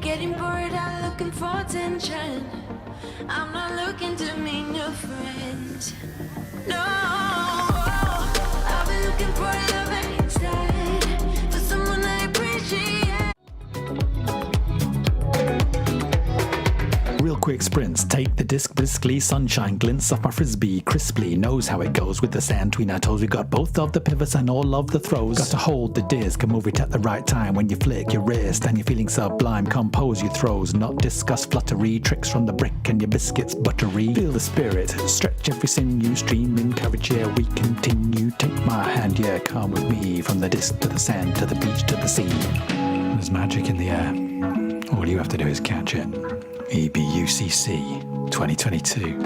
Getting bored, I'm looking for attention. I'm not looking to meet new friends. No, I've been looking for love instead, for someone I appreciate. Real quick sprints, take the disc briskly, sunshine glints off my frisbee crisply, knows how it goes with the sand between our toes. We got both of the pivots and all of the throws. Got to hold the disc and move it at the right time. When you flick your wrist and you're feeling sublime, compose your throws, not discuss fluttery, tricks from the brick and your biscuits buttery. Feel the spirit, stretch every sinew, stream, encourage, yeah, we continue. Take my hand, yeah, come with me, from the disc to the sand, to the beach, to the sea. There's magic in the air, all you have to do is catch it. EBUCC 2022.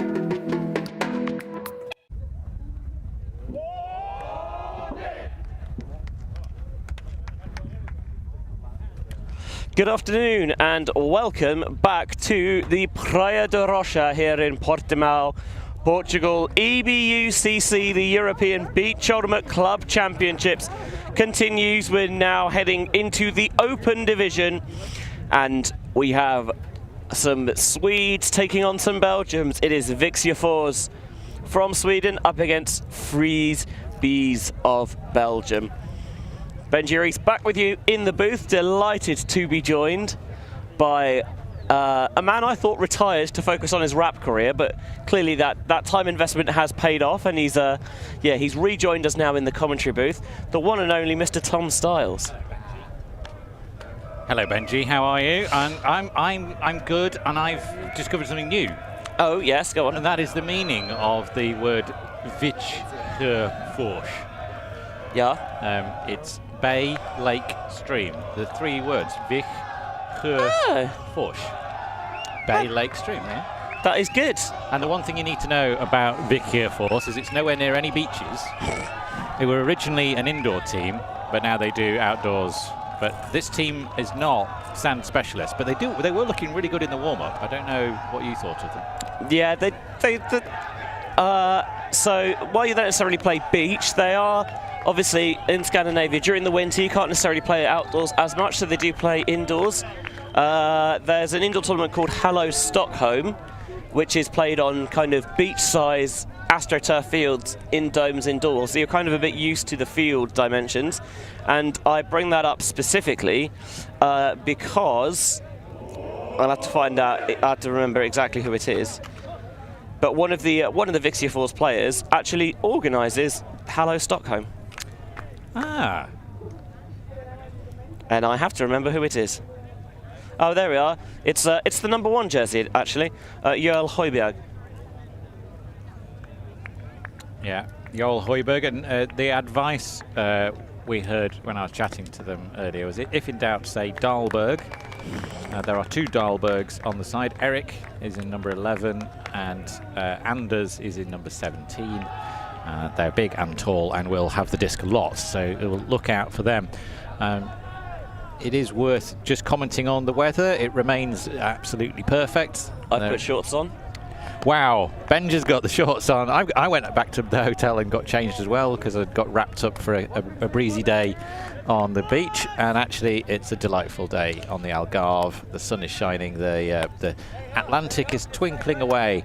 Good afternoon and welcome back to the Praia da Rocha here in Portimão, Portugal. EBUCC, the European Beach Ultimate Club Championships, continues. We're now heading into the Open Division and we have some Swedes taking on some Belgians. It is Viksjöfors from Sweden up against Freezzz, Beezzz of Belgium. Benji Rees back with you in the booth, delighted to be joined by a man I thought retired to focus on his rap career, but clearly that time investment has paid off, and he's rejoined us now in the commentary booth, the one and only Mr. Tom Styles. Hello Benji, how are you? I'm good, and I've discovered something new. Oh yes, go on. And that is the meaning of the word Viksjöfors. Yeah. It's bay, lake, stream. The three words. Viksjöfors. Bay, lake, stream. Yeah. That is good. And the one thing you need to know about Viksjöfors is it's nowhere near any beaches. They were originally an indoor team, but now they do outdoors. But this team is not sand specialists, but they were looking really good in the warm-up. I don't know what you thought of them. Yeah, so while you don't necessarily play beach, they are obviously in Scandinavia during the winter. You can't necessarily play outdoors as much, so they do play indoors. There's an indoor tournament called Hello Stockholm, which is played on kind of beach-size AstroTurf fields in domes indoors, so you're kind of a bit used to the field dimensions. And I bring that up specifically because I'll have to find out, I have to remember exactly who it is. But one of the Viksjöfors players actually organises Hello Stockholm. Ah. And I have to remember who it is. Oh, there we are. It's the #1 jersey actually, Joel Højbjerg. Yeah, Joel Højbjerg, and the advice we heard when I was chatting to them earlier was, if in doubt, say Dahlberg. There are two Dahlbergs on the side. Eric is in number 11 and Anders is in number 17. They're big and tall and will have the disc lots, so we'll look out for them. It is worth just commenting on the weather. It remains absolutely perfect. I've put shorts on. Wow, Benja's got the shorts on. I went back to the hotel and got changed as well because I'd got wrapped up for a breezy day on the beach, and actually it's a delightful day on the Algarve. The sun is shining, the Atlantic is twinkling away.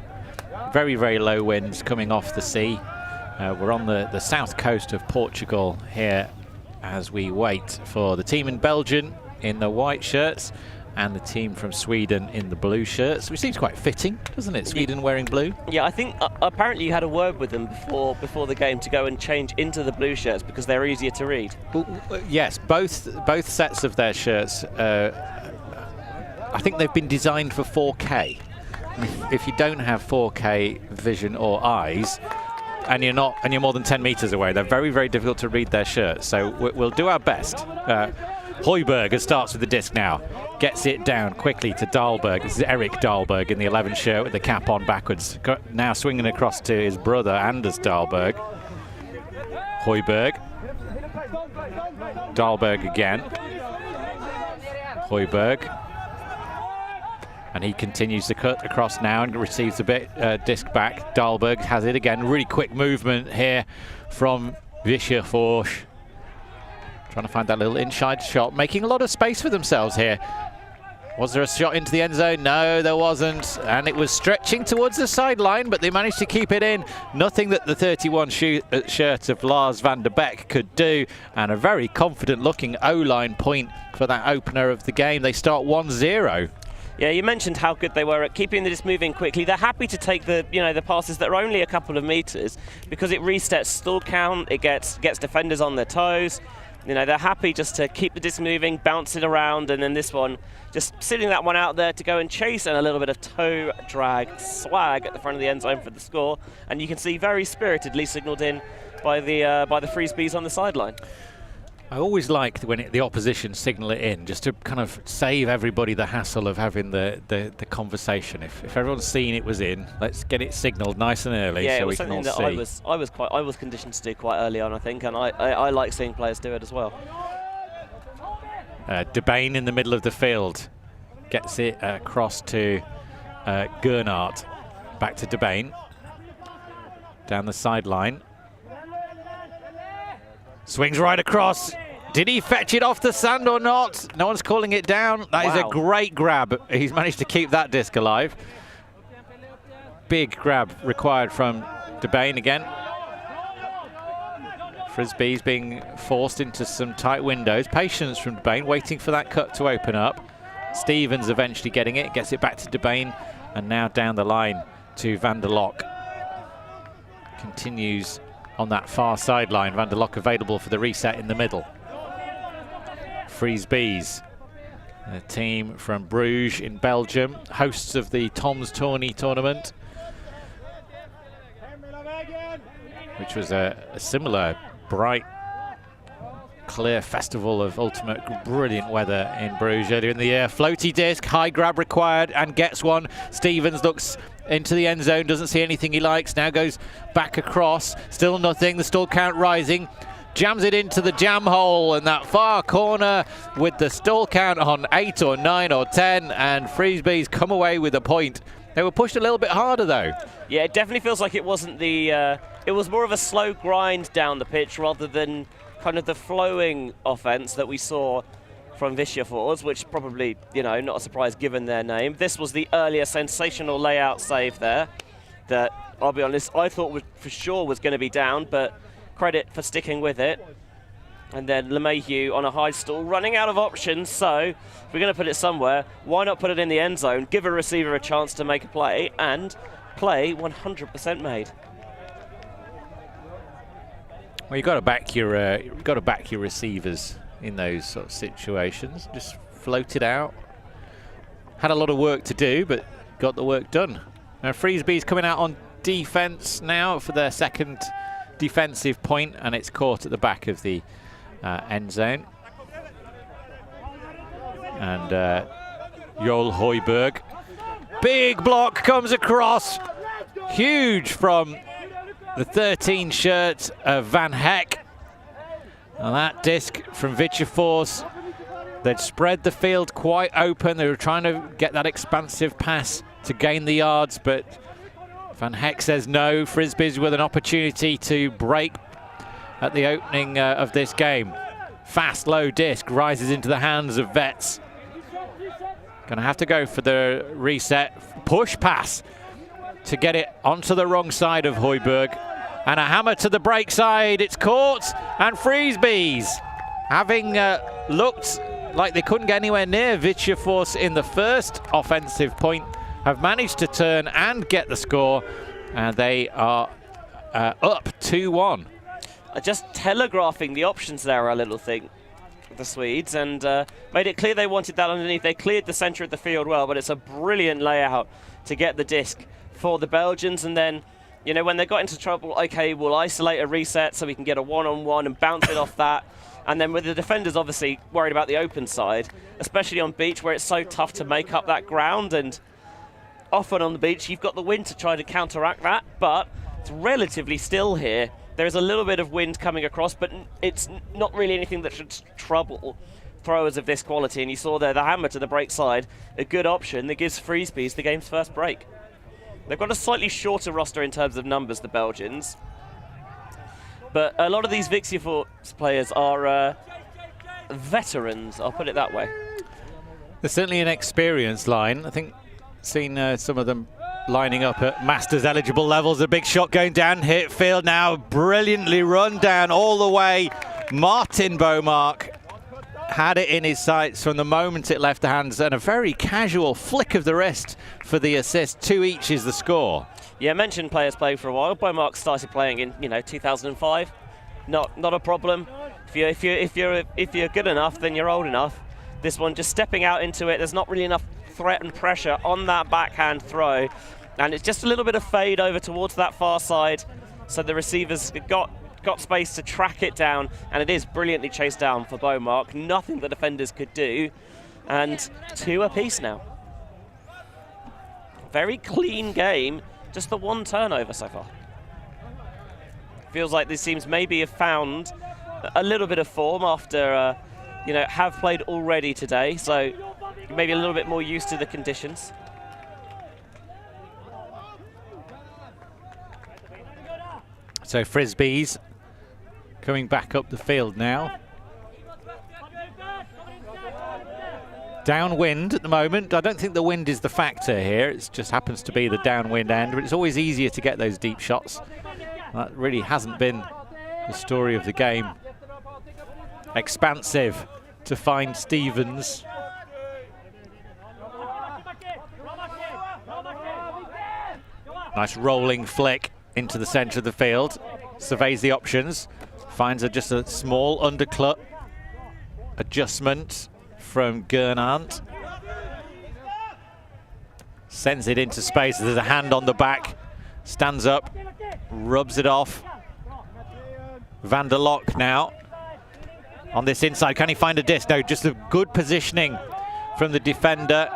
Very, very low winds coming off the sea. We're on the south coast of Portugal here as we wait for the team in Belgium in the white shirts and the team from Sweden in the blue shirts, which seems quite fitting, doesn't it? Sweden wearing blue. Yeah, I think apparently you had a word with them before the game to go and change into the blue shirts because they're easier to read. Yes, both sets of their shirts. I think they've been designed for 4K. If you don't have 4K vision or eyes, and you're more than 10 meters away, they're very, very difficult to read their shirts. So we'll do our best. Højbjerg starts with the disc now. Gets it down quickly to Dahlberg. This is Eric Dahlberg in the 11 shirt with the cap on backwards. Now swinging across to his brother, Anders Dahlberg. Højbjerg. Dahlberg again. Højbjerg. And he continues to cut across now and receives a bit disc back. Dahlberg has it again. Really quick movement here from Viksjöfors. Trying to find that little inside shot, making a lot of space for themselves here. Was there a shot into the end zone? No, there wasn't. And it was stretching towards the sideline, but they managed to keep it in. Nothing that the 31 shirt of Lars van der Beek could do. And a very confident-looking O-line point for that opener of the game. They start 1-0. Yeah, you mentioned how good they were at keeping the disc moving quickly. They're happy to take the, the passes that are only a couple of meters because it resets stall count, it gets defenders on their toes. They're happy just to keep the disc moving, bounce it around, and then this one, just sitting that one out there to go and chase, and a little bit of toe drag swag at the front of the end zone for the score. And you can see very spiritedly signalled in by the Freezzz on the sideline. I always like when the opposition signal it in, just to kind of save everybody the hassle of having the conversation. If everyone's seen it was in, let's get it signalled nice and early, yeah, so we can all see. I was conditioned to do quite early on, I think, and I like seeing players do it as well. DeBain in the middle of the field gets it across to Gernhardt. Back to DeBain. Down the sideline. Swings right across. Did he fetch it off the sand or not? No one's calling it down. That is a great grab. He's managed to keep that disc alive. Big grab required from DeBain again. Frisbee's being forced into some tight windows. Patience from DeBain, waiting for that cut to open up. Stevens eventually getting it, gets it back to DeBain, and now down the line to Van der Lok. Continues on that far sideline. Van der Lok available for the reset in the middle. Freezzz, a team from Bruges in Belgium, hosts of the Tom's Tourney tournament, which was a similar bright, clear festival of ultimate brilliant weather in Bruges earlier in the year. Floaty disc, high grab required, and gets one. Stevens looks into the end zone, doesn't see anything he likes, now goes back across, still nothing, the stall count rising, jams it into the jam hole in that far corner with the stall count on 8 or 9 or 10, and Freezz's come away with a point. They were pushed a little bit harder though. Yeah, it definitely feels like it wasn't the, it was more of a slow grind down the pitch rather than kind of the flowing offense that we saw from Viksjöfors, which probably, not a surprise given their name. This was the earlier sensational layout save there that, I'll be honest, I thought for sure was going to be down, but credit for sticking with it. And then LeMahieu on a high stall, running out of options, so if we're going to put it somewhere, why not put it in the end zone, give a receiver a chance to make a play, and play 100% made. Well, you've got to back your receivers in those sort of situations. Just float it out. Had a lot of work to do, but got the work done. Now Freezz's coming out on defense now for their second defensive point, and it's caught at the back of the end zone. And Joel Hooiberg, big block comes across, huge from the 13 shirt of Van Heck. And that disc from Viksjöfors, they'd spread the field quite open. They were trying to get that expansive pass to gain the yards, but Van Heck says no. Freezz's with an opportunity to break at the opening of this game. Fast, low disc rises into the hands of Vets. Gonna have to go for the reset. Push pass to get it onto the wrong side of Hooiberg. And a hammer to the break side, it's caught, and Freezz's, having looked like they couldn't get anywhere near Viksjöfors in the first offensive point, have managed to turn and get the score, and they are up 2-1. Just telegraphing the options there a little thing, the Swedes, and made it clear they wanted that underneath. They cleared the center of the field well, but it's a brilliant layout to get the disc for the Belgians, and then when they got into trouble, okay, we'll isolate a reset so we can get a one-on-one and bounce it off that. And then with the defenders obviously worried about the open side, especially on beach where it's so tough to make up that ground, and often on the beach you've got the wind to try to counteract that, but it's relatively still here. There is a little bit of wind coming across, but it's not really anything that should trouble throwers of this quality. And you saw there the hammer to the break side, a good option that gives Freezz's the game's first break. They've got a slightly shorter roster in terms of numbers, the Belgians. But a lot of these Viksjöfors players are veterans, I'll put it that way. There's certainly an experienced line. I think seen some of them lining up at Masters eligible levels. A big shot going down hit field now, brilliantly run down all the way. Martin Bomark had it in his sights from the moment it left the hands, and a very casual flick of the wrist for the assist. 2 each is the score. Yeah, mentioned players playing for a while. Bomark started playing in 2005. Not a problem. If you're good enough, then you're old enough. This one just stepping out into it. There's not really enough threat and pressure on that backhand throw, and it's just a little bit of fade over towards that far side, so the receivers got space to track it down, and it is brilliantly chased down for Bomark. Nothing the defenders could do, and 2 apiece now. Very clean game, just the 1 turnover so far. Feels like these teams maybe have found a little bit of form after have played already today, so maybe a little bit more used to the conditions. So Frisbees coming back up the field now. Downwind at the moment. I don't think the wind is the factor here. It just happens to be the downwind end, but it's always easier to get those deep shots. That really hasn't been the story of the game. Expansive to find Stevens. Nice rolling flick into the centre of the field. Surveys the options. Finds just a small undercut adjustment from Gernandt. Sends it into space. There's a hand on the back. Stands up. Rubs it off. Van der Lok now on this inside. Can he find a disc? No, just a good positioning from the defender.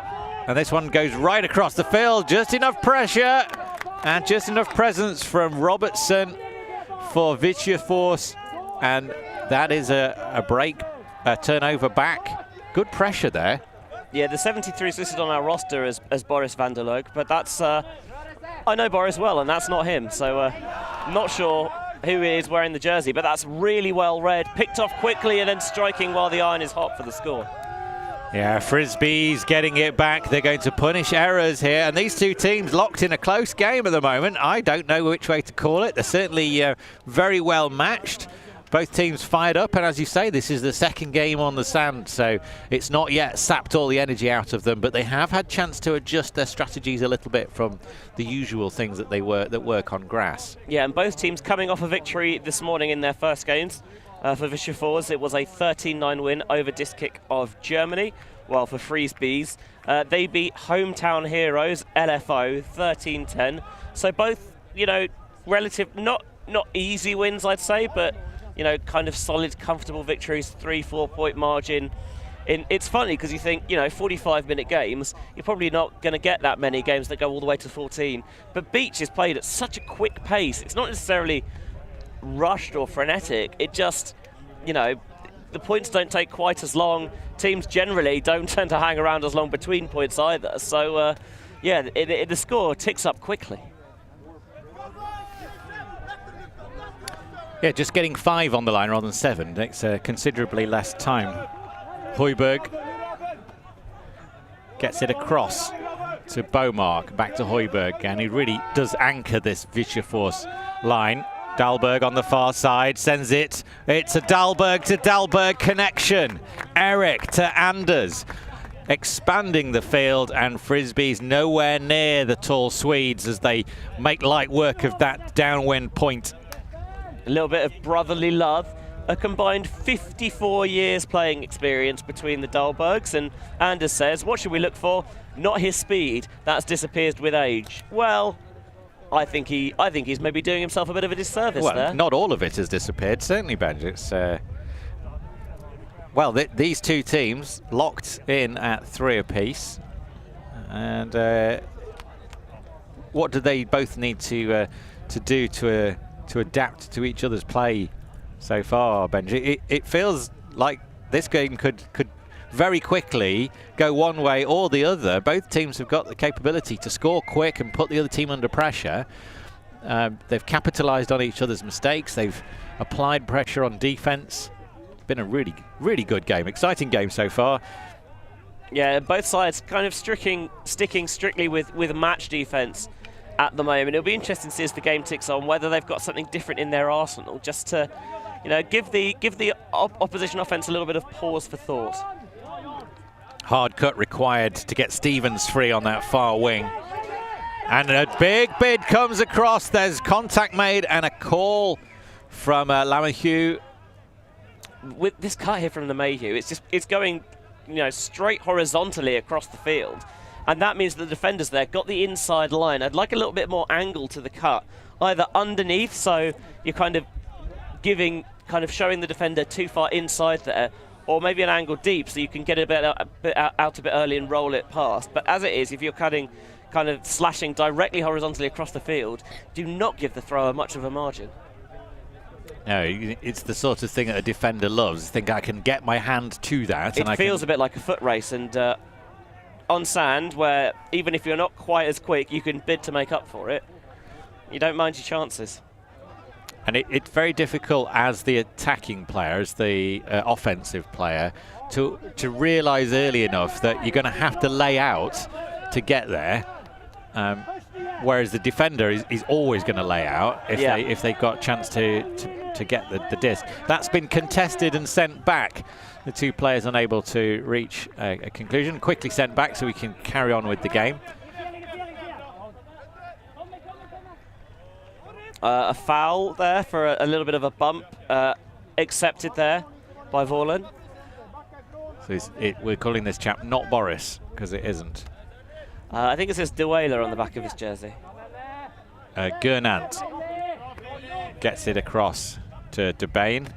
And this one goes right across the field. Just enough pressure and just enough presence from Robertson for Viksjöfors. And that is a break, a turnover back. Good pressure there. Yeah, the 73 is listed on our roster as Boris van der Lok, but that's, I know Boris well, and that's not him. So not sure who is wearing the jersey, but that's really well read. Picked off quickly and then striking while the iron is hot for the score. Yeah, Frisbee's getting it back. They're going to punish errors here. And these 2 teams locked in a close game at the moment. I don't know which way to call it. They're certainly very well matched. Both teams fired up, and as you say, this is the 2nd game on the sand, so it's not yet sapped all the energy out of them, but they have had chance to adjust their strategies a little bit from the usual things that work on grass. Yeah, and both teams coming off a victory this morning in their first games. For Viksjöfors, it was a 13-9 win over Disc Kick of Germany, while for Freezzz, they beat hometown heroes LFO 13-10. So both, relative, not easy wins, I'd say, but kind of solid, comfortable victories, 3-4 point margin. It's funny because you think, 45-minute games, you're probably not going to get that many games that go all the way to 14. But Beach is played at such a quick pace. It's not necessarily rushed or frenetic. It just, the points don't take quite as long. Teams generally don't tend to hang around as long between points either. So, the score ticks up quickly. Yeah, just getting 5 on the line rather than 7 takes considerably less time. Højbjerg gets it across to Bomark, back to Højbjerg, and he really does anchor this Viksjöfors line. Dahlberg on the far side sends it. It's a Dahlberg to Dahlberg connection. Eric to Anders, expanding the field, and Frisbee's nowhere near the tall Swedes as they make light work of that downwind point. A little bit of brotherly love. A combined 54 years playing experience between the Dahlbergs, and Anders says, what should we look for? Not his speed, that's disappeared with age. Well, I think he's maybe doing himself a bit of a disservice there. Not all of it has disappeared, certainly, Benj. It's these 2 teams locked in at 3 apiece, and what do they both need to do to adapt to each other's play so far, Benji? It feels like this game could very quickly go one way or the other. Both teams have got the capability to score quick and put the other team under pressure. They've capitalized on each other's mistakes. They've applied pressure on defense. It's been a really, really good game. Exciting game so far. Yeah, both sides kind of sticking strictly with match defense at the moment. It'll be interesting to see as the game ticks on whether they've got something different in their arsenal, just to, you know, give the opposition offense a little bit of pause for thought. Hard cut required to get Stevens free on that far wing. And a big bid comes across. There's contact made and a call from Lamahue. With this cut here from the Mayhew, it's going, you know, straight horizontally across the field, and that means the defenders there got the inside line. I'd like a little bit more angle to the cut, either underneath, so you're kind of showing the defender too far inside there, or maybe an angle deep so you can get a bit out a bit early and roll it past. But as it is, if you're cutting, kind of slashing directly horizontally across the field, do not give the thrower much of a margin. No, it's the sort of thing that a defender loves. Think I can get my hand to that. It feels a bit like a foot race, and on sand, where even if you're not quite as quick, you can bid to make up for it. You don't mind your chances. And it's very difficult as the attacking player, as the offensive player, to realise early enough that you're going to have to lay out to get there. Whereas the defender is always going to lay out if they've got a chance to get the disc. That's been contested and sent back. The two players unable to reach a conclusion. Quickly sent back so we can carry on with the game. A foul there for a little bit of a bump accepted there by Vorlon. So we're calling this chap not Boris, because it isn't. I think it says Duela on the back of his jersey. Gernant gets it across to Bain.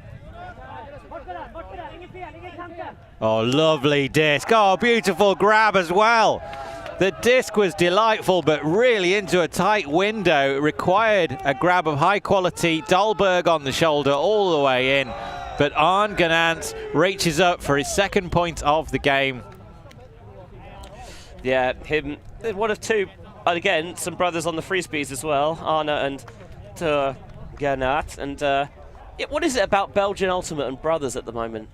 Oh, lovely disc. Oh, beautiful grab as well. The disc was delightful, but really into a tight window. It required a grab of high quality. Dahlberg on the shoulder all the way in. But Arne Gernant reaches up for his second point of the game. Yeah, him, one of two, and again, some brothers on the Freezzz as well, Arne and Gernat. And what is it about Belgian Ultimate and brothers at the moment?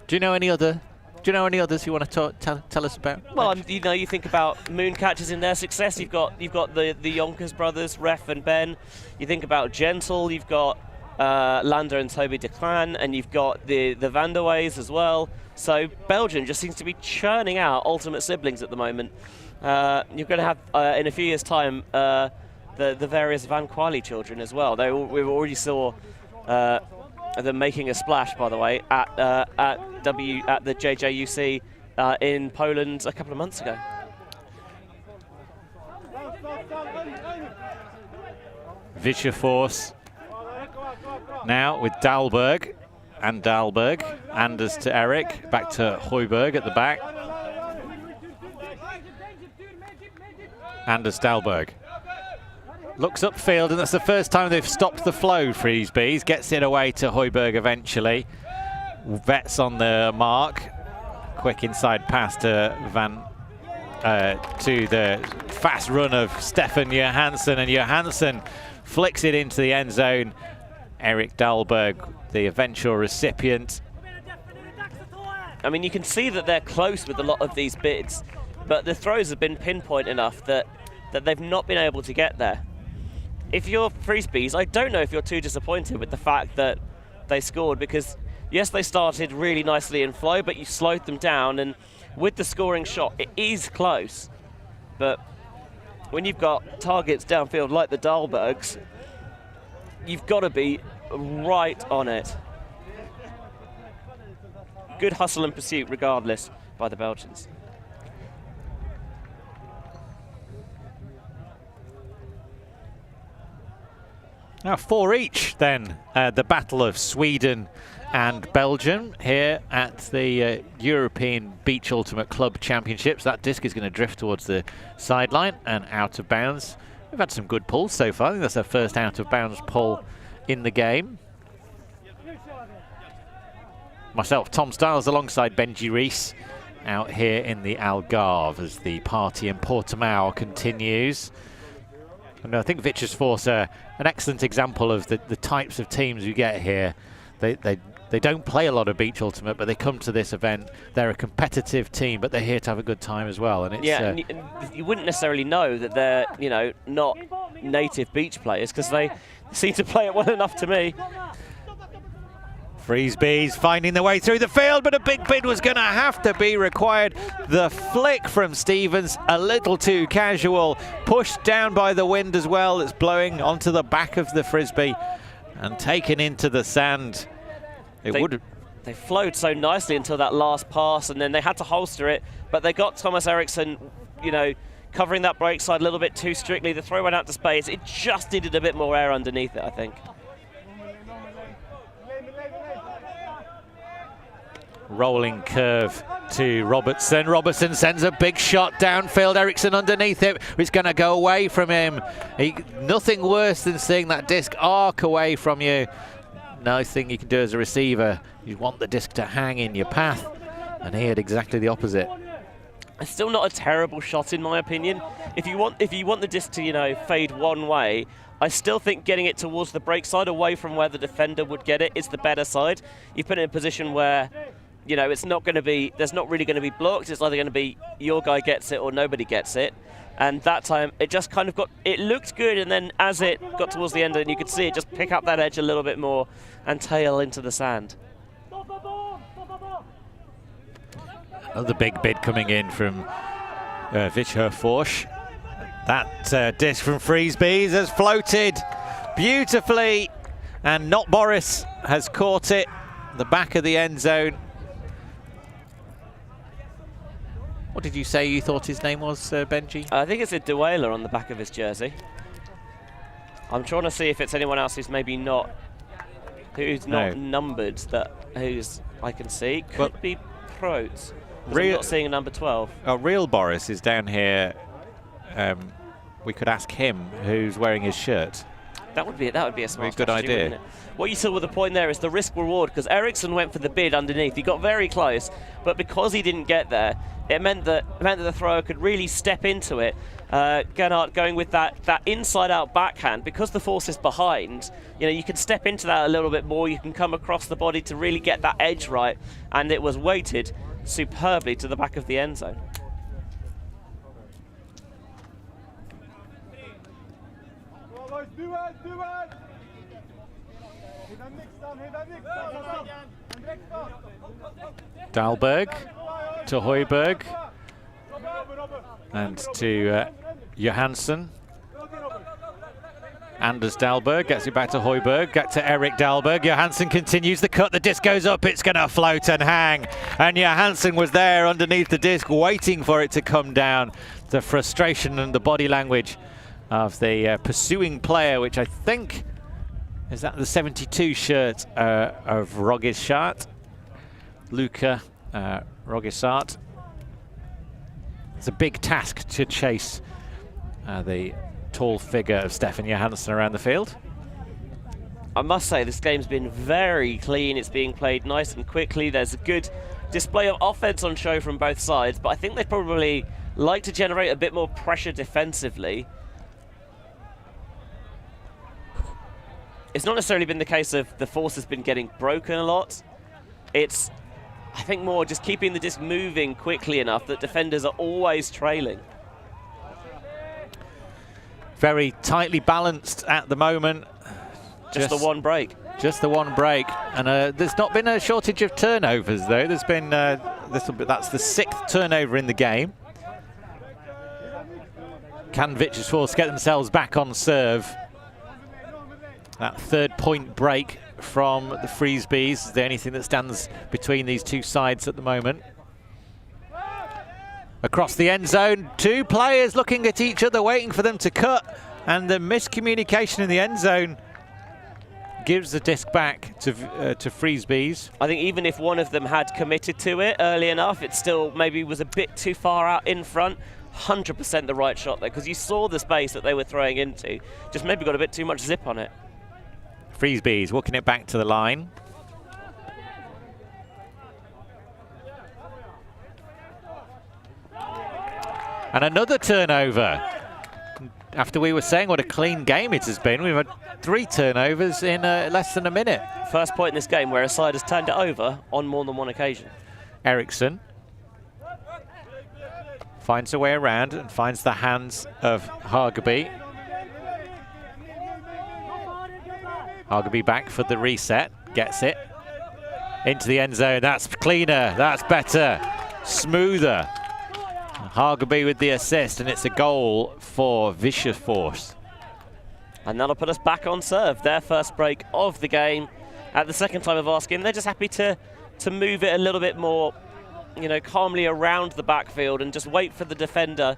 Do you know any other? Do you know any others you want to tell us about? Well, you know, you think about Mooncatchers in their success. You've got the Yonkers brothers, Ref and Ben. You think about Gentle. You've got Lander and Toby Declan, and you've got the Vanderways as well. So Belgium just seems to be churning out ultimate siblings at the moment. You're going to have in a few years' time the various Van Quali children as well. We already saw them making a splash, by the way, at the JJUC in Poland a couple of months ago. Viksjöfors now with Dahlberg and Dahlberg. Anders to Eric, back to Højbjerg at the back. Anders Dahlberg looks upfield, and that's the first time they've stopped the flow. Freezzz gets it away to Højbjerg eventually. Vets on the mark. Quick inside pass to to the fast run of Stefan Johansson, and Johansson flicks it into the end zone. Erik Dahlberg, the eventual recipient. I mean, you can see that they're close with a lot of these bids, but the throws have been pinpoint enough that they've not been able to get there. If you're Freezzz, I don't know if you're too disappointed with the fact that they scored, because yes, they started really nicely in flow, but you slowed them down, and with the scoring shot, it is close. But when you've got targets downfield like the Dahlbergs, you've got to be right on it. Good hustle and pursuit regardless by the Belgians. Now 4 each then, the battle of Sweden and Belgium here at the European Beach Ultimate Club Championships. That disc is going to drift towards the sideline and out of bounds. We've had some good pulls so far. I think that's our first out of bounds pull in the game. Myself, Tom Stiles, alongside Benji Rees, out here in the Algarve as the party in Portimão continues. And I think Viksjöfors are an excellent example of the types of teams you get here. They They don't play a lot of Beach Ultimate, but they come to this event. They're a competitive team, but they're here to have a good time as well. And it's, yeah, and you wouldn't necessarily know that they're, you know, not native beach players because they seem to play it well enough to me. Freezzz finding their way through the field, but a big bid was going to have to be required. The flick from Stevens, a little too casual, pushed down by the wind as well. It's blowing onto the back of the Frisbee and taken into the sand. They flowed so nicely until that last pass, and then they had to holster it, but they got Thomas Eriksson, you know, covering that break side a little bit too strictly. The throw went out to space. It just needed a bit more air underneath it, I think. Rolling curve to Robertson. Robertson sends a big shot downfield. Eriksson underneath it. It's going to go away from him. Nothing worse than seeing that disc arc away from you. Nothing you can do as a receiver. You want the disc to hang in your path, and he had exactly the opposite. It's still not a terrible shot in my opinion. If you want the disc to, you know, fade one way, I still think getting it towards the break side away from where the defender would get it is the better side. You put it in a position where, you know, it's not going to be, there's not really going to be blocks. It's either going to be your guy gets it or nobody gets it. And that time it just kind of got, it looked good, and then as it got towards the end, and you could see it just pick up that edge a little bit more and tail into the sand. Another big bid coming in from Viksjöfors. That disc from Freezzz has floated beautifully, and Not Boris has caught it, the back of the end zone. What did you say you thought his name was, Benji? I think it's a Duela on the back of his jersey. I'm trying to see if it's anyone else who's maybe not, who's not numbered, that who's I can see. Could be Protes. I'm not seeing a number 12. Oh, real Boris is down here. We could ask him who's wearing his shirt. That would be a smart good strategy, idea. wouldn't it? What you saw with the point there is the risk reward, because Eriksson went for the bid underneath. He got very close, but because he didn't get there, it meant that the thrower could really step into it. Gernhardt going with that inside-out backhand, because the force is behind. You know, you can step into that a little bit more. You can come across the body to really get that edge right, and it was weighted superbly to the back of the end zone. Dahlberg to Højbjerg and to Johansson. Anders Dahlberg gets it back to Højbjerg, back to Erik Dahlberg. Johansson continues the cut, the disc goes up, it's going to float and hang. And Johansson was there underneath the disc waiting for it to come down. The frustration and the body language of the pursuing player, which I think is that the 72 shirt of Rogisart, Luca Rogisart. It's a big task to chase the tall figure of Stefan Johansson around the field. I must say this game's been very clean. It's being played nice and quickly. There's a good display of offense on show from both sides, but I think they'd probably like to generate a bit more pressure defensively. It's not necessarily been the case of the force has been getting broken a lot. It's, I think, more just keeping the disc moving quickly enough that defenders are always trailing. Very tightly balanced at the moment. Just the one break. Just the one break. And there's not been a shortage of turnovers, though. There's been, that's the 6th turnover in the game. Can Viksjöfors get themselves back on serve? That 3rd point break from the Freezzz is the only thing that stands between these two sides at the moment. Across the end zone, 2 players looking at each other, waiting for them to cut, and the miscommunication in the end zone gives the disc back to Freezzz. I think even if one of them had committed to it early enough, it still maybe was a bit too far out in front. 100% the right shot there, because you saw the space that they were throwing into. Just maybe got a bit too much zip on it. Freezzz walking it back to the line. And another turnover. after we were saying what a clean game it has been, we've had 3 turnovers in less than a minute. First point in this game where a side has turned it over on more than one occasion. Eriksson finds a way around and finds the hands of Hageby. Hageby back for the reset, gets it into the end zone. That's cleaner, that's better, smoother. Hageby with the assist, and it's a goal for Viksjöfors. And that'll put us back on serve. Their first break of the game. At the second time of asking, they're just happy to move it a little bit more, you know, calmly around the backfield and just wait for the defender.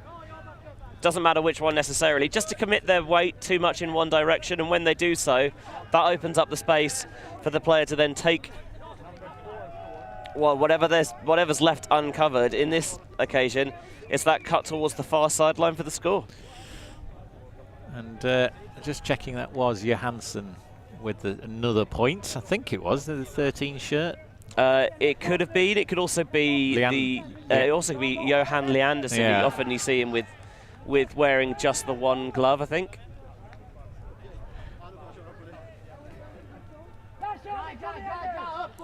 Doesn't matter which one necessarily, just to commit their weight too much in one direction, and when they do so, that opens up the space for the player to then take, well, whatever's left uncovered. In this occasion, it's that cut towards the far sideline for the score. And just checking, that was Johansson with another point. I think it was the 13 shirt. It could have been. It could also be it also could be Johan Leanderson. Yeah. Often you see him with wearing just the one glove, I think.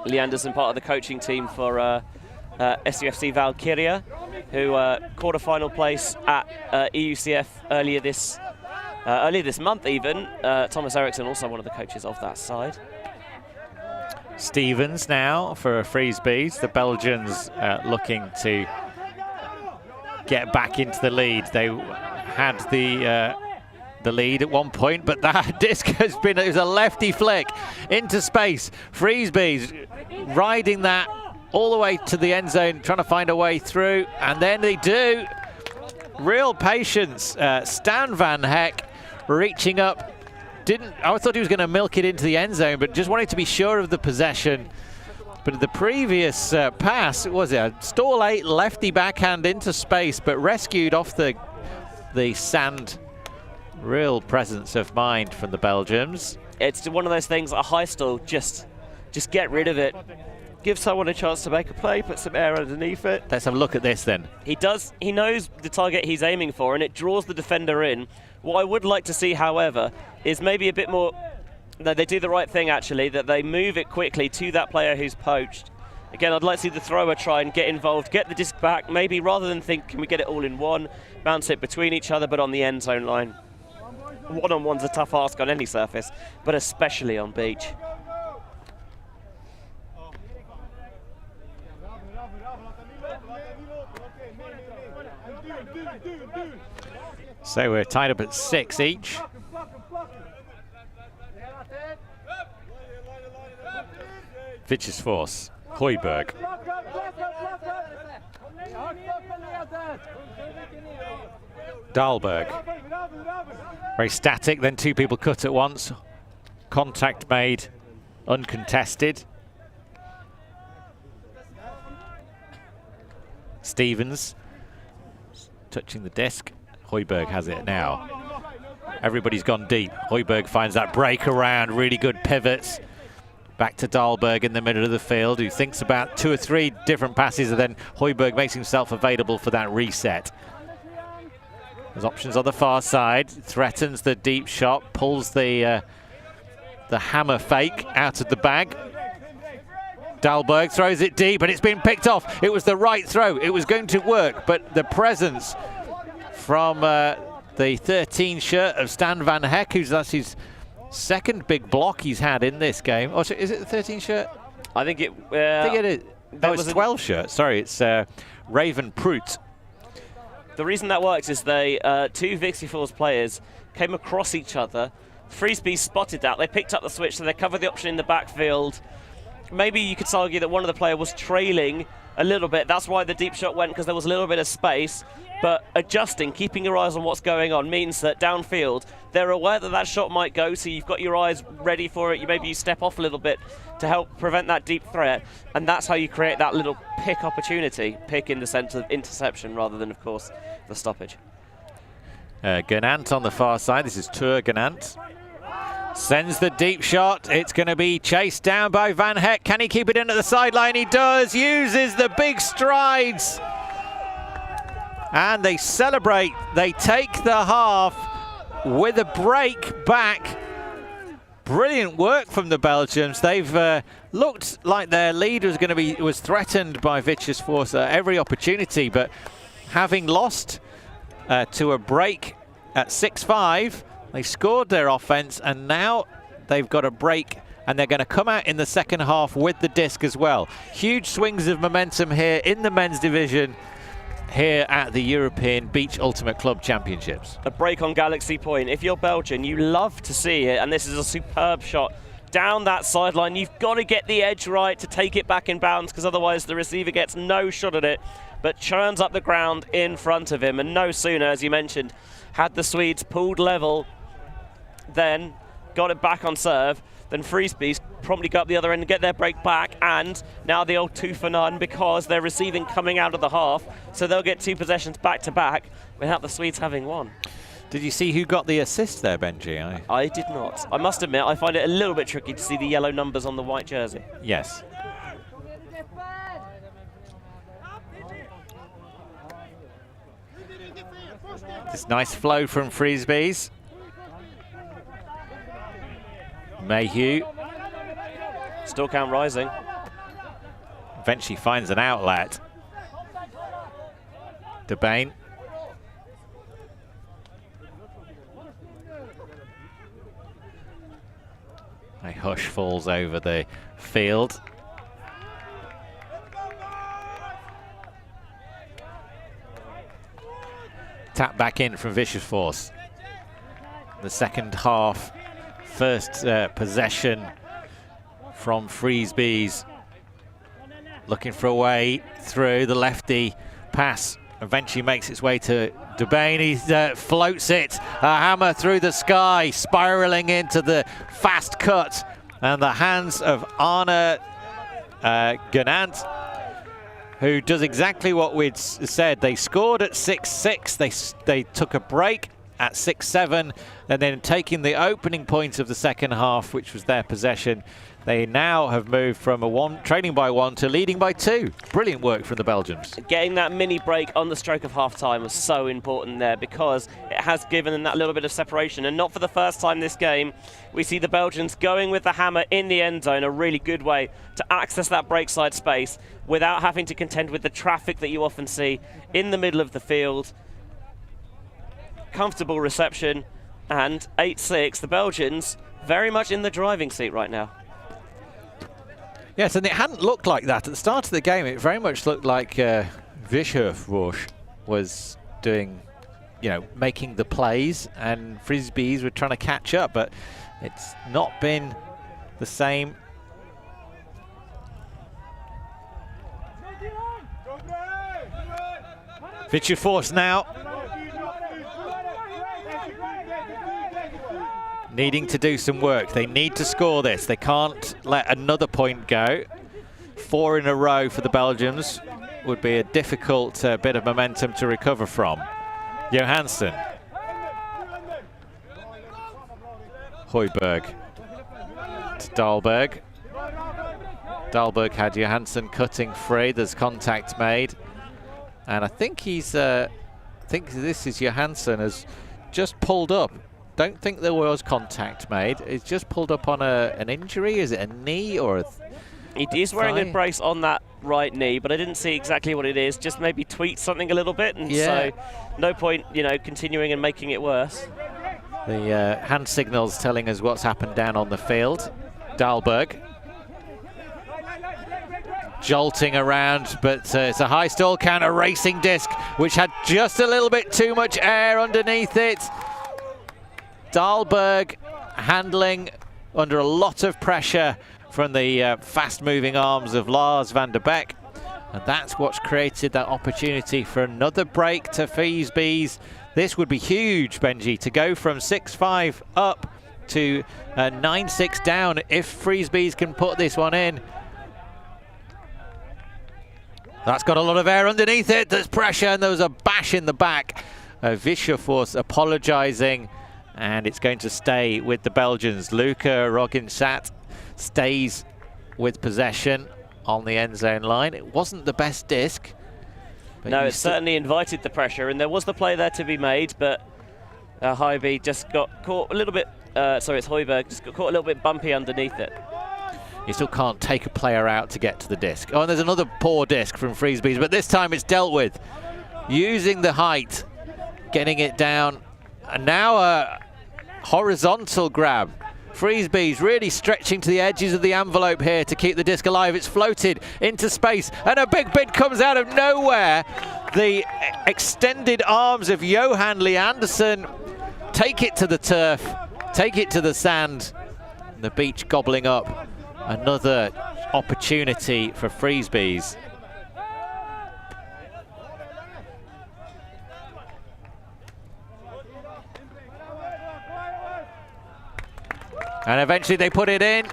Leanderson, part of the coaching team for SUFC Valkyria, who quarter-final place at EUCF earlier this month even. Thomas Eriksson, also one of the coaches of that side. Stevens now for Freezzz. The Belgians looking to get back into the lead. They had the lead at one point, but that disc has been, it was a lefty flick into space. Freezzz riding that all the way to the end zone, trying to find a way through, and then they do. Real patience. Stan Van Heck reaching up. I thought he was going to milk it into the end zone, but just wanted to be sure of the possession. But the previous pass, was it a stall 8 lefty backhand into space, but rescued off the sand. Real presence of mind from the Belgians. It's one of those things, a high stall, just get rid of it. Give someone a chance to make a play, put some air underneath it. Let's have a look at this then. He knows the target he's aiming for, and it draws the defender in. What I would like to see, however, is maybe a bit more, that they do the right thing actually, that they move it quickly to that player who's poached. Again, I'd like to see the thrower try and get involved, get the disc back, maybe rather than think, can we get it all in one, bounce it between each other, but on the end zone line. One-on-one's a tough ask on any surface, but especially on beach. So we're tied up at 6 each. Viksjöfors, Højbjerg. Dahlberg. Very static, then 2 people cut at once. Contact made, uncontested. Stevens touching the disc. Højbjerg has it now. Everybody's gone deep. Højbjerg finds that break around, really good pivots. Back to Dahlberg in the middle of the field, who thinks about 2 or 3 different passes, and then Højbjerg makes himself available for that reset. There's options on the far side, threatens the deep shot, pulls the hammer fake out of the bag. Dahlberg throws it deep, and it's been picked off. It was the right throw. It was going to work, but the presence from the 13 shirt of Stan Van Heck, that's his second big block he's had in this game. Oh, so is it the 13 shirt? I think it is. Oh, it's 12 shirt. Sorry, it's Raven Prout. The reason that works is they 2 Viksjöfors players came across each other. Freezzz spotted that. They picked up the switch, so they covered the option in the backfield. Maybe you could argue that one of the players was trailing a little bit. That's why the deep shot went, because there was a little bit of space. But adjusting, keeping your eyes on what's going on, means that downfield, they're aware that that shot might go, so you've got your eyes ready for it. Maybe you step off a little bit to help prevent that deep threat, and that's how you create that little pick opportunity. Pick in the sense of interception rather than, of course, the stoppage. Gernant on the far side. This is Tur Gernant. Sends the deep shot. It's going to be chased down by Van Heck. Can he keep it in at the sideline? He does. Uses the big strides. And they celebrate. They take the half with a break back. Brilliant work from the Belgians. They've looked like their lead was threatened by Viksjöfors at every opportunity, but having lost to a break at 6-5, they scored their offense, and now they've got a break, and they're going to come out in the second half with the disc as well. Huge swings of momentum here in the men's division here at the European Beach Ultimate Club Championships. A break on Galaxy Point. If you're Belgian, you love to see it, and this is a superb shot down that sideline. You've got to get the edge right to take it back in bounds, because otherwise the receiver gets no shot at it, but churns up the ground in front of him. And no sooner, as you mentioned, had the Swedes pulled level, then got it back on serve, then Freezzz promptly go up the other end and get their break back, and now the old 2 for none because they're receiving coming out of the half, so they'll get 2 possessions back to back without the Swedes having one. Did you see who got the assist there, Benji? I did not. I must admit, I find it a little bit tricky to see the yellow numbers on the white jersey. Yes. This nice flow from Freezzz. Mayhew. Still count rising. Eventually finds an outlet. DeBain. A hush falls over the field. Tap back in from Viksjöfors. The second half. First possession from Freezzz. Looking for a way through. The lefty pass eventually makes its way to DeBain. He floats it. A hammer through the sky, spiraling into the fast cut. And the hands of Arne Gernant, who does exactly what we'd said. They scored at 6-6. They took a break at 6-7, and then taking the opening point of the second half, which was their possession, they now have moved from trailing by 1 to leading by 2. Brilliant work from the Belgians. Getting that mini break on the stroke of half-time was so important there, because it has given them that little bit of separation. And not for the first time this game, we see the Belgians going with the hammer in the end zone, a really good way to access that break side space without having to contend with the traffic that you often see in the middle of the field. Comfortable reception, and 8-6, the Belgians very much in the driving seat right now. Yes, and it hadn't looked like that at the start of the game. It very much looked like Viksjöfors was doing, making the plays, and Freezzz were trying to catch up, but it's not been the same. Viksjöfors now needing to do some work. They need to score this. They can't let another point go. 4 in a row for the Belgians would be a difficult bit of momentum to recover from. Johansson. Højbjerg to Dahlberg. Dahlberg had Johansson cutting free. There's contact made. And I think I think this is Johansson has just pulled up. Don't think there was contact made. It's just pulled up on an injury. Is it a knee or He is wearing a brace on that right knee, but I didn't see exactly what it is. Just maybe tweaked something a little bit, and so no point, continuing and making it worse. The hand signals telling us what's happened down on the field. Dahlberg jolting around, but it's a high stall count, a racing disc, which had just a little bit too much air underneath it. Dahlberg handling under a lot of pressure from the fast-moving arms of Lars van der Beek. And that's what's created that opportunity for another break to Freezzz. This would be huge, Benji, to go from 6-5 up to 9-6 down if Freezzz can put this one in. That's got a lot of air underneath it. There's pressure, and there was a bash in the back. Viksjöfors apologising, and it's going to stay with the Belgians. Luca Roginsat stays with possession on the end zone line. It wasn't the best disc. No, it certainly invited the pressure, and there was the play there to be made, but Hybe just got caught a little bit, sorry, it's Højbjerg, just got caught a little bit bumpy underneath it. You still can't take a player out to get to the disc. Oh, and there's another poor disc from Freezzz, but this time it's dealt with. Using the height, getting it down, and now a horizontal grab. Freezzz really stretching to the edges of the envelope here to keep the disc alive. It's floated into space, and a big bid comes out of nowhere. The extended arms of Johan Leanderson take it to the turf, take it to the sand, and the beach gobbling up another opportunity for Freezzz. And eventually they put it in.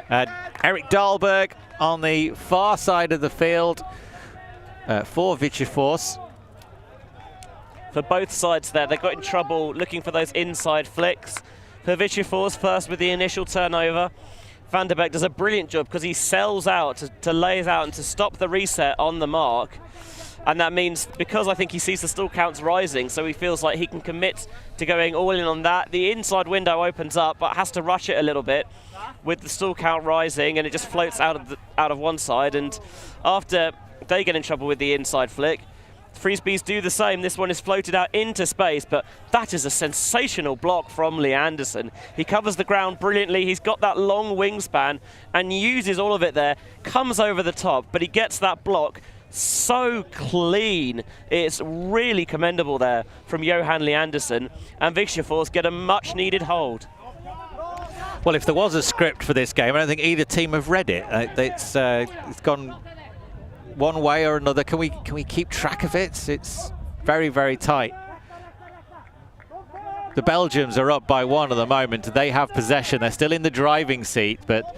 Eric Dahlberg on the far side of the field for Viksjöfors. For both sides there, they got in trouble looking for those inside flicks. For Viksjöfors, first with the initial turnover. Van der Beek does a brilliant job because he sells out to lays out and to stop the reset on the mark. And that means, because I think he sees the stall counts rising, so he feels like he can commit to going all in on that. The inside window opens up, but has to rush it a little bit with the stall count rising, and it just floats out of one side. And after they get in trouble with the inside flick, Freezzz do the same. This one is floated out into space, but that is a sensational block from Leanderson. He covers the ground brilliantly. He's got that long wingspan and uses all of it there, comes over the top, but he gets that block so clean. It's really commendable there from Johan Leanderson, and Viksjöfors get a much needed hold. Well, if there was a script for this game, I don't think either team have read it. It's gone one way or another. Can we keep track of it? It's very, very tight. The Belgians are up by 1 at the moment. They have possession. They're still in the driving seat, but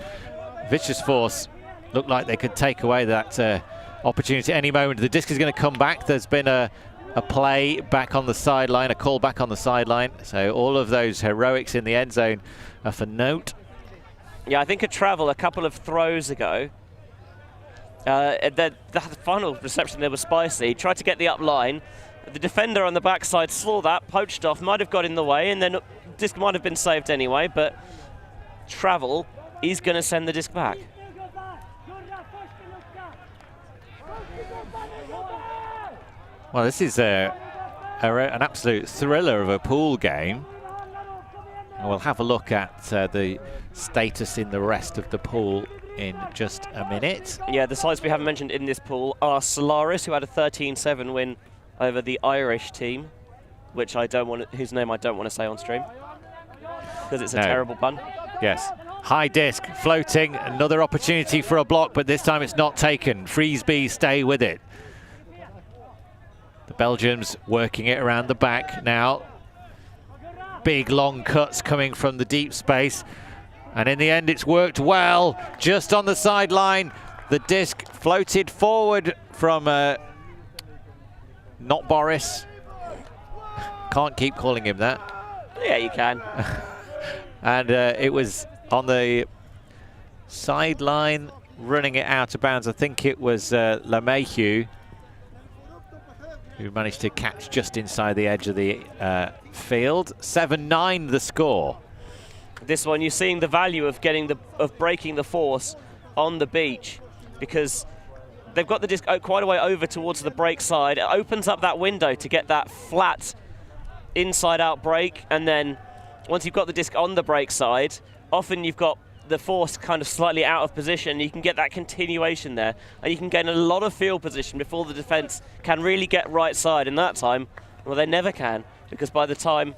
Viksjöfors look like they could take away that opportunity at any moment. The disc is going to come back. There's been a play back on the sideline, a call back on the sideline. So all of those heroics in the end zone are for note. Yeah, I think a travel a couple of throws ago, the final reception there was spicy. He tried to get the up line. The defender on the backside saw that, poached off, might have got in the way, and then disc might have been saved anyway, but travel is going to send the disc back. Well, this is an absolute thriller of a pool game. And we'll have a look at the status in the rest of the pool in just a minute. Yeah, the sides we haven't mentioned in this pool are Solaris, who had a 13-7 win over the Irish team, which whose name I don't want to say on stream because it's a terrible pun. Yes. High disc floating, another opportunity for a block, but this time it's not taken. Freezzz stay with it. The Belgians working it around the back now. Big long cuts coming from the deep space. And in the end, it's worked well. Just on the sideline, the disc floated forward from not Boris. Can't keep calling him that. Yeah, you can. And it was on the sideline, running it out of bounds. I think it was LeMahieu who managed to catch just inside the edge of the field. 7-9 the score. This one, you're seeing the value of breaking the force on the beach, because they've got the disc quite a way over towards the break side. It opens up that window to get that flat inside-out break, and then once you've got the disc on the break side, often you've got the force kind of slightly out of position. You can get that continuation there, and you can gain a lot of field position before the defense can really get right side. And that time, well, they never can, because by the time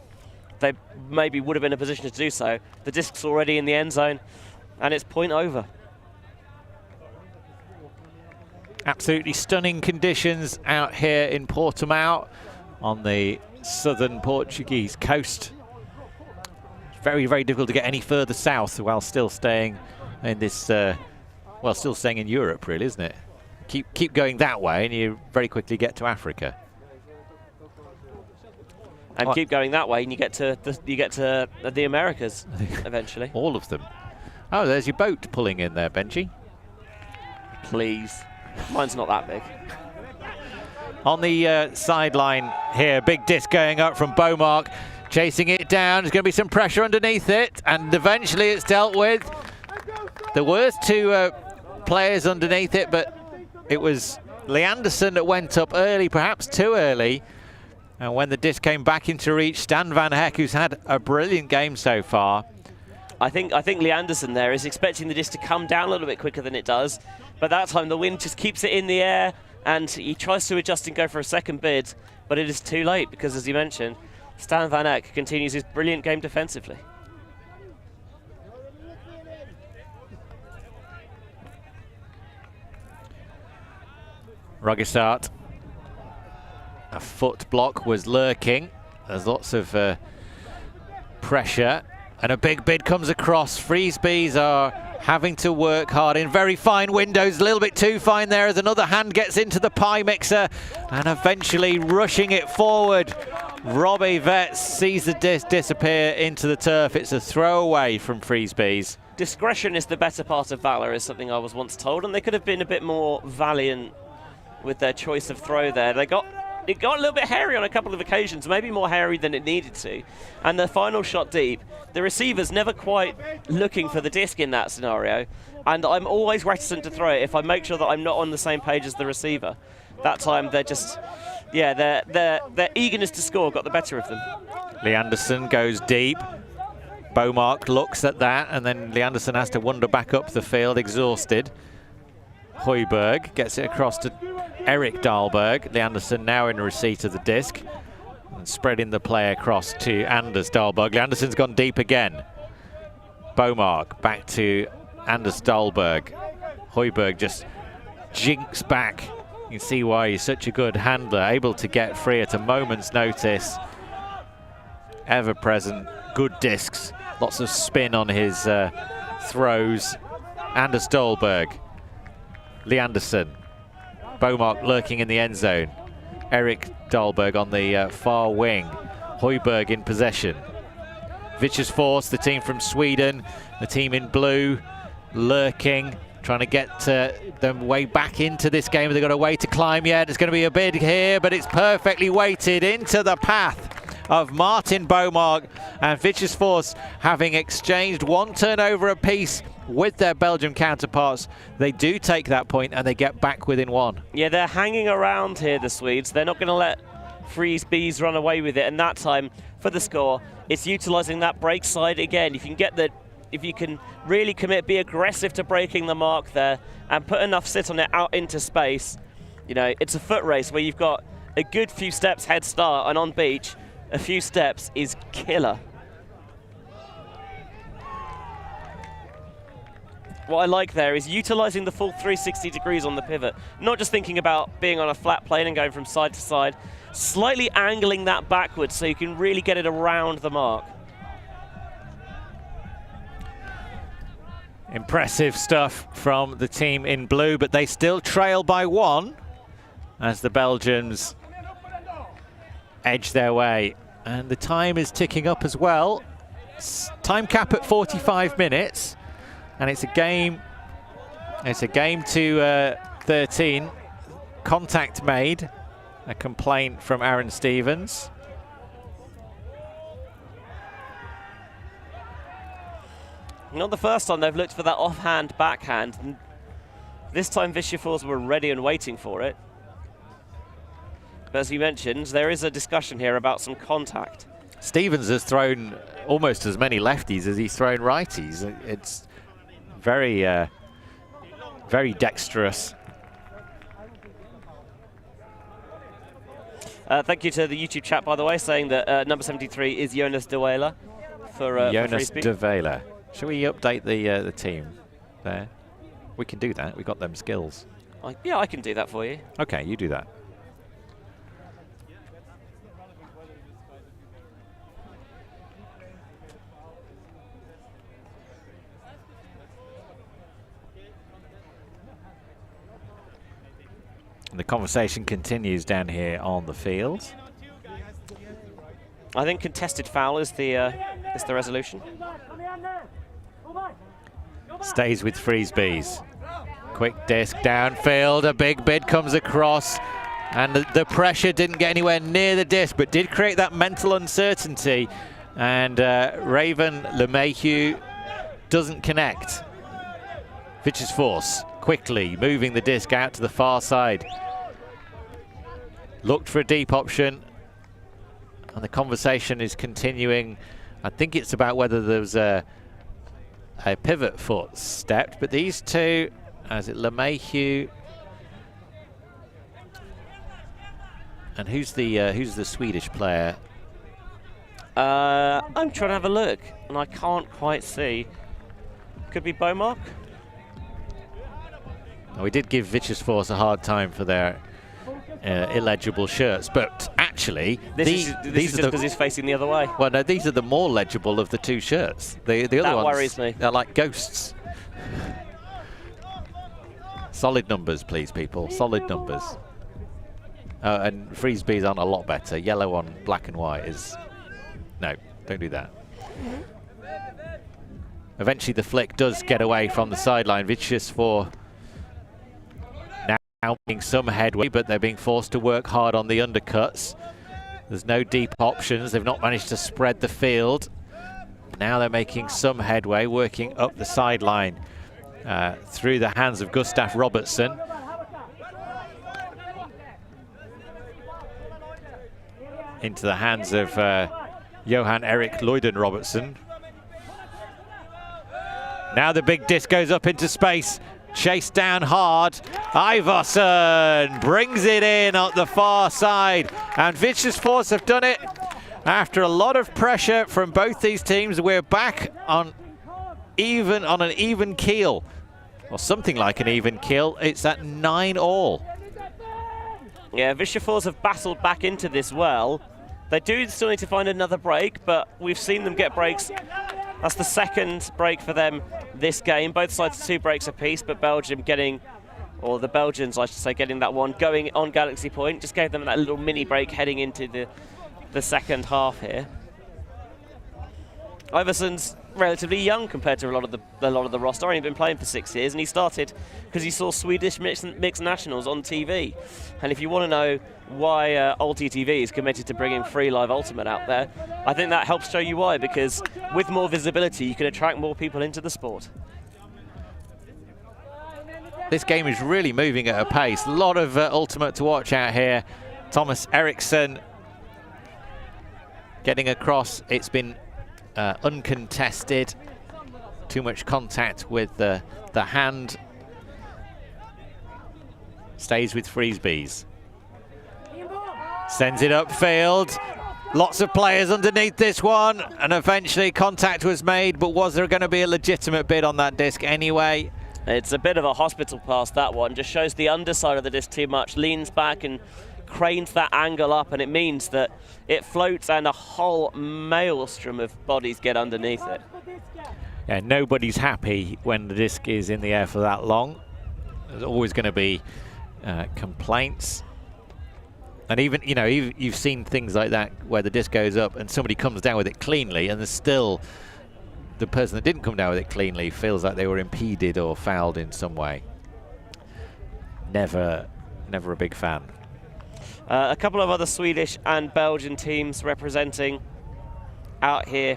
they maybe would have been in a position to do so, the disc's already in the end zone, and it's point over. Absolutely stunning conditions out here in Portimão on the southern Portuguese coast. Very, very difficult to get any further south while still staying in this, well, still staying in Europe, really, isn't it? Keep going that way, and you very quickly get to Africa. And keep going that way, and you get to the Americas eventually. All of them. Oh, there's your boat pulling in there, Benji. Please, mine's not that big. on the sideline here. Big disc going up from Beaumark, chasing it down. There's going to be some pressure underneath it, and eventually it's dealt with. There were two players underneath it, but it was Leanderson that went up early, perhaps too early. And when the disc came back into reach, Stan Van Heck, who's had a brilliant game so far. I think Leanderson there is expecting the disc to come down a little bit quicker than it does, but that time the wind just keeps it in the air, and he tries to adjust and go for a second bid, but it is too late because, as you mentioned, Stan Van Heck continues his brilliant game defensively. Ruggesart. A foot block was lurking. There's lots of pressure, and a big bid comes across. Freezzz are having to work hard in very fine windows, a little bit too fine there as another hand gets into the pie mixer and eventually rushing it forward. Robbie Vetts sees the disc disappear into the turf. It's a throwaway from Freezzz. Discretion is the better part of valor, is something I was once told, and they could have been a bit more valiant with their choice of throw there. It got a little bit hairy on a couple of occasions, maybe more hairy than it needed to. And the final shot deep, the receiver's never quite looking for the disc in that scenario. And I'm always reticent to throw it if I make sure that I'm not on the same page as the receiver. That time they're just, yeah, their eagerness to score got the better of them. Leanderson goes deep. Beaumark looks at that, and then Leanderson has to wander back up the field, exhausted. Højbjerg gets it across to Erik Dahlberg. Leanderson now in receipt of the disc and spreading the play across to Anders Dahlberg. Leanderson's gone deep again. Beaumark back to Anders Dahlberg. Højbjerg just jinks back. You can see why he's such a good handler, able to get free at a moment's notice. Ever present, good discs, lots of spin on his throws. Anders Dahlberg. Leanderson. Beaumark lurking in the end zone. Erik Dahlberg on the far wing. Højbjerg in possession. Viksjöfors, the team from Sweden, the team in blue, lurking, trying to get them way back into this game. They've got a way to climb yet. There's going to be a bid here, but it's perfectly weighted into the path of Martin Beaumark, and Viksjöfors, having exchanged one turnover apiece with their Belgian counterparts, they do take that point and they get back within one. Yeah, they're hanging around here, the Swedes. They're not going to let Freezzz run away with it, and that time for the score, it's utilizing that break side again. If you can really commit, be aggressive to breaking the mark there and put enough sit on it out into space, you know, it's a foot race where you've got a good few steps head start, and on beach, a few steps is killer. What I like there is utilizing the full 360 degrees on the pivot, not just thinking about being on a flat plane and going from side to side, slightly angling that backwards so you can really get it around the mark. Impressive stuff from the team in blue, but they still trail by one as the Belgians edge their way. And the time is ticking up as well. Time cap at 45 minutes. And it's a game to 13. Contact made. A complaint from Aaron Stevens. Not the first time they've looked for that offhand backhand. This time Viksjöfors were ready and waiting for it. But as you mentioned, there is a discussion here about some contact. Stevens has thrown almost as many lefties as he's thrown righties. It's very, very dexterous. Thank you to the YouTube chat, by the way, saying that number 73 is Jonas de Wela for Jonas de Wela. Shall we update the team there? We can do that. We've got them skills. Yeah, I can do that for you. Okay, you do that. And the conversation continues down here on the field. I think contested foul is the resolution. Stays with Freezzz. Quick disc downfield, a big bid comes across. And the pressure didn't get anywhere near the disc, but did create that mental uncertainty. And Raven LeMahieu doesn't connect. Viksjöfors quickly moving the disc out to the far side. Looked for a deep option. And the conversation is continuing. I think it's about whether there was a pivot foot stepped, but these two, as it LeMahieu. And who's the Swedish player? I'm trying to have a look, and I can't quite see. Could be Bomark? We did give Viksjöfors a hard time for their illegible shirts, but actually This is just because he's facing the other way. Well, no, these are the more legible of the two shirts. The other that ones, worries me. They're like ghosts. Solid numbers, please, people. Solid numbers. And Freezzz aren't a lot better. Yellow on black and white is... No, don't do that. Eventually the flick does get away from the sideline. Viksjöfors now making some headway, but they're being forced to work hard on the undercuts. There's no deep options. They've not managed to spread the field. Now they're making some headway, working up the sideline through the hands of Gustav Robertson. Into the hands of Johan Erik Luyden Robertson. Now the big disc goes up into space. Chased down hard. Ivarsson brings it in at the far side. And Viksjöfors have done it after a lot of pressure from both these teams. We're back on an even keel. Or something like an even keel. It's at 9-all. Yeah, Viksjöfors have battled back into this well. They do still need to find another break, but we've seen them get breaks. That's the second break for them this game. Both sides 2 breaks apiece, but Belgium getting, or the Belgians I should say, getting that one going on Galaxy Point. Just gave them that little mini break heading into the second half here. Ivarsson's relatively young compared to a lot of the roster. Only been playing for 6 years, and he started because he saw Swedish mixed nationals on TV. And if you want to know why ulti.TV is committed to bringing free live ultimate out there, I think that helps show you why, because with more visibility you can attract more people into the sport. This game is really moving at a pace. A lot of ultimate to watch out here. Thomas Eriksson getting across. It's been uncontested. Too much contact with the hand. Stays with Freezzz. Sends it upfield. Lots of players underneath this one, and eventually contact was made, but was there going to be a legitimate bid on that disc anyway? It's a bit of a hospital pass, that one. Just shows the underside of the disc too much. Leans back and cranes that angle up, and it means that it floats and a whole maelstrom of bodies get underneath it. Yeah, nobody's happy when the disc is in the air for that long. There's always going to be complaints. And even, you know, you've seen things like that where the disc goes up and somebody comes down with it cleanly, and there's still the person that didn't come down with it cleanly feels like they were impeded or fouled in some way. Never a big fan. A couple of other Swedish and Belgian teams representing out here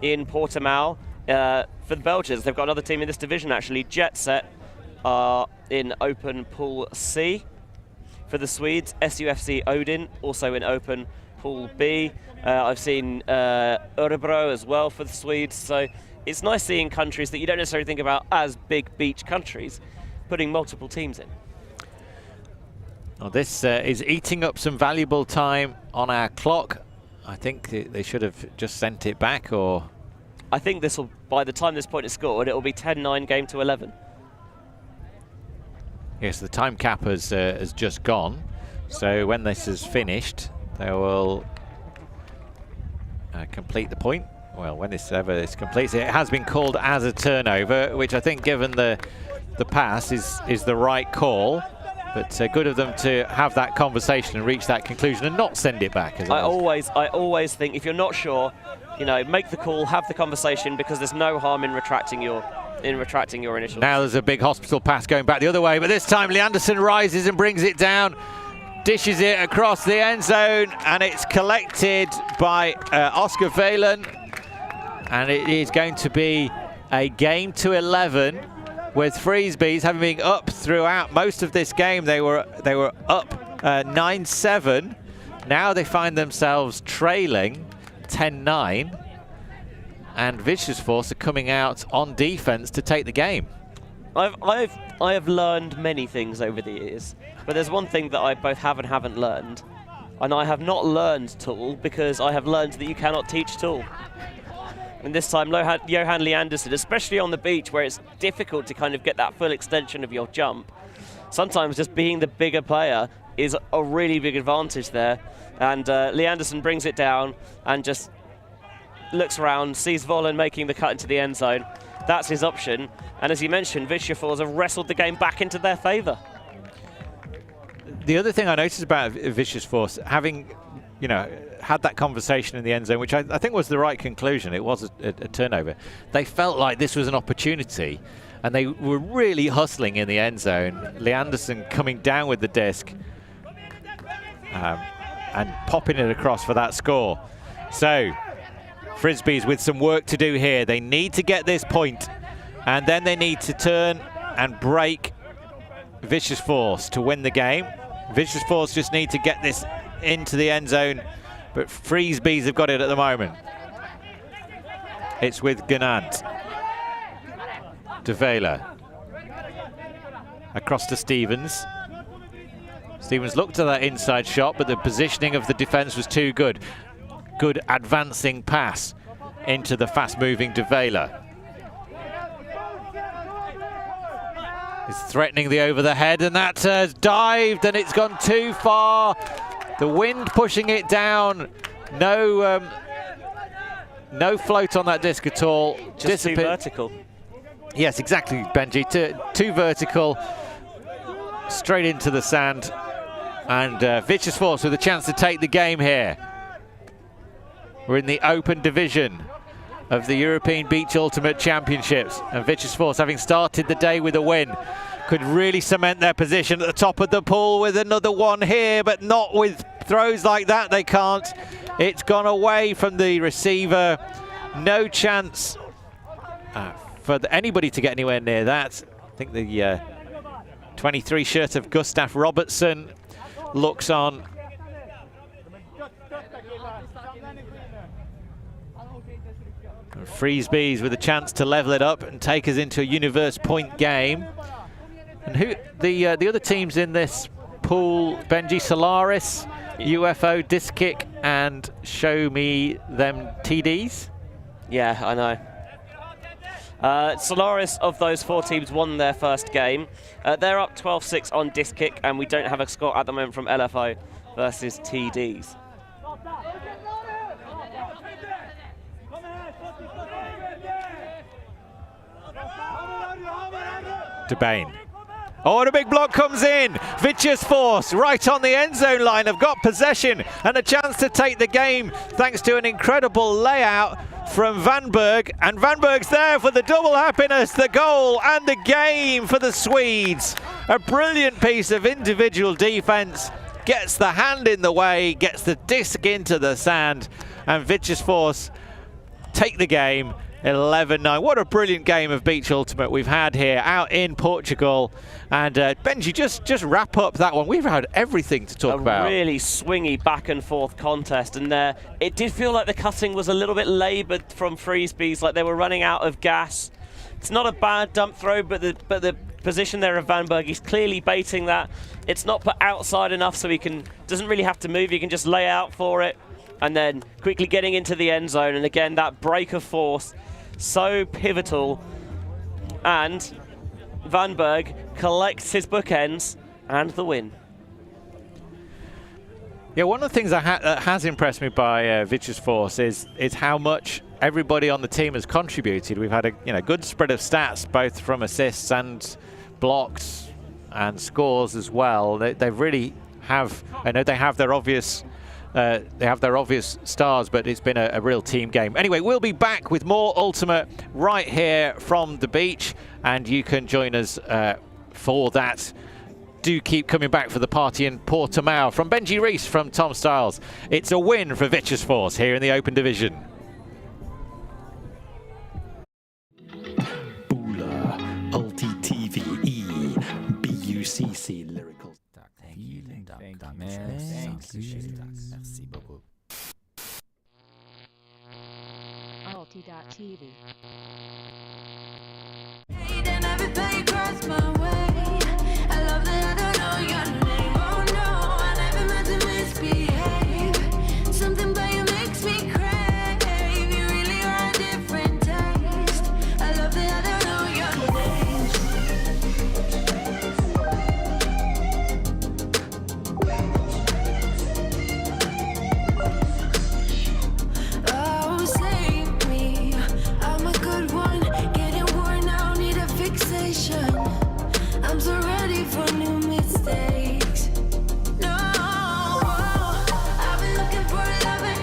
in Portimão. For the Belgians, they've got another team in this division actually. Jet Set are in Open Pool C. For the Swedes, SUFC Odin also in Open Pool B. I've seen Örebro as well for the Swedes. So it's nice seeing countries that you don't necessarily think about as big beach countries putting multiple teams in. Well, this is eating up some valuable time on our clock. I think they should have just sent it back, or... I think this will, by the time this point is scored, it will be 10-9 game to 11. Yes, the time cap has just gone. So when this is finished, they will complete the point. Well, when this completes, it has been called as a turnover, which I think, given the pass, is the right call. But good of them to have that conversation and reach that conclusion and not send it back. I always think, if you're not sure, you know, make the call, have the conversation, because there's no harm in retracting your initial. Now there's a big hospital pass going back the other way, but this time Leanderson rises and brings it down. dishes it across the end zone, and it's collected by Oscar Valen, and it is going to be a game to 11 with Freezzz having been up throughout most of this game. They were up 9-7. Now they find themselves trailing 10-9, and Viksjöfors are coming out on defense to take the game. I have learned many things over the years, but there's one thing that I both have and haven't learned, and I have not learned Tool because I have learned that you cannot teach Tool. And this time, Johan Leanderson, especially on the beach where it's difficult to kind of get that full extension of your jump, sometimes just being the bigger player is a really big advantage there. And Leanderson brings it down and just looks around, sees Vollen making the cut into the end zone. That's his option. And as you mentioned, Viksjöfors have wrestled the game back into their favor. The other thing I noticed about Viksjöfors, having, you know, had that conversation in the end zone, which I think was the right conclusion. It was a turnover. They felt like this was an opportunity, and they were really hustling in the end zone. Leanderson coming down with the disc and popping it across for that score. So Frisbees with some work to do here. They need to get this point, and then they need to turn and break Viksjöfors to win the game. Viksjöfors just need to get this into the end zone, but Freezzz have got it at the moment. It's with Gunant. De Vela. Across to Stevens. Stevens looked at that inside shot, but the positioning of the defense was too good. Good advancing pass into the fast-moving De Vela. He's threatening the over the head, and that has dived, and it's gone too far. The wind pushing it down. No float on that disc at all. Just too vertical. Yes, exactly, Benji. Too vertical. Straight into the sand. And Viksjöfors with a chance to take the game here. We're in the open division of the European Beach Ultimate Championships, and Viksjöfors, having started the day with a win, could really cement their position at the top of the pool with another one here, but not with throws like that. They can't. It's gone away from the receiver. No chance for anybody to get anywhere near that. I think the 23 shirt of Gustav Robertson looks on. Freezzz with a chance to level it up and take us into a universe point game. And who the other teams in this pool? Benji, Solaris, UFO, Disc Kick, and Show Me Them TDs. Yeah, I know. Solaris, of those four teams, won their first game. They're up 12-6 on Disc Kick, and we don't have a score at the moment from LFO versus TDs. DeBain. Oh, and a big block comes in. Viksjöfors right on the end zone line have got possession and a chance to take the game thanks to an incredible layout from Vanberg. And Vanberg's there for the double happiness, the goal and the game for the Swedes. A brilliant piece of individual defense. Gets the hand in the way, gets the disc into the sand, and Viksjöfors take the game 11-9. What a brilliant game of Beach Ultimate we've had here out in Portugal. And Benji, just wrap up that one. We've had everything to talk about. A really swingy back and forth contest, and it did feel like the cutting was a little bit laboured from Freezzz, like they were running out of gas. It's not a bad dump throw, but the position there of Vanberg, he's clearly baiting that. It's not put outside enough, so he doesn't really have to move. He can just lay out for it, and then quickly getting into the end zone. And again, that break of force, so pivotal. And Vanberg collects his bookends and the win. Yeah, one of the things that has impressed me by Viksjöfors is how much everybody on the team has contributed. We've had a good spread of stats, both from assists and blocks and scores as well. They really have. I know they have their obvious. They have their obvious stars, but it's been a real team game. Anyway, we'll be back with more Ultimate right here from the beach, and you can join us for that do keep coming back for the party in Portimão. From Benji Reese, from Tom Styles, it's a win for Viksjöfors here in the Open Division. ulti.TV, EBUCC lyrical. ulti.TV. Hate and everything crossed my way.